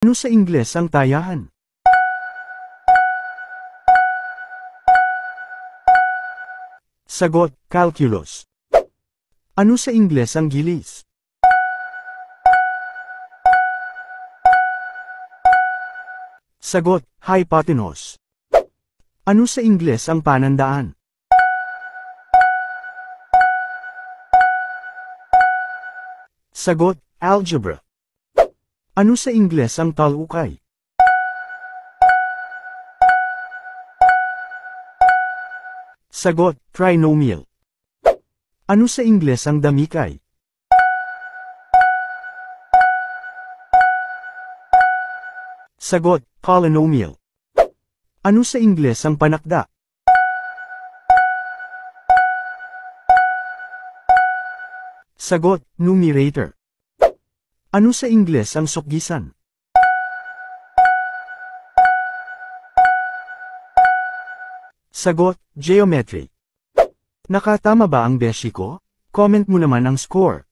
Ano sa Ingles ang tayahan? Sagot, calculus. Ano sa Ingles ang gilis? Sagot, hypotenuse. Ano sa Ingles ang panandaan? Sagot, algebra. Ano sa Ingles ang talukay? Sagot, trinomial. Ano sa Ingles ang damikay? Sagot, polynomial. Ano sa Ingles ang panakda? Sagot, numerator. Ano sa Ingles ang sukgisan? Sagot, geometry. Nakatama ba ang beshi ko? Comment mo naman ang score.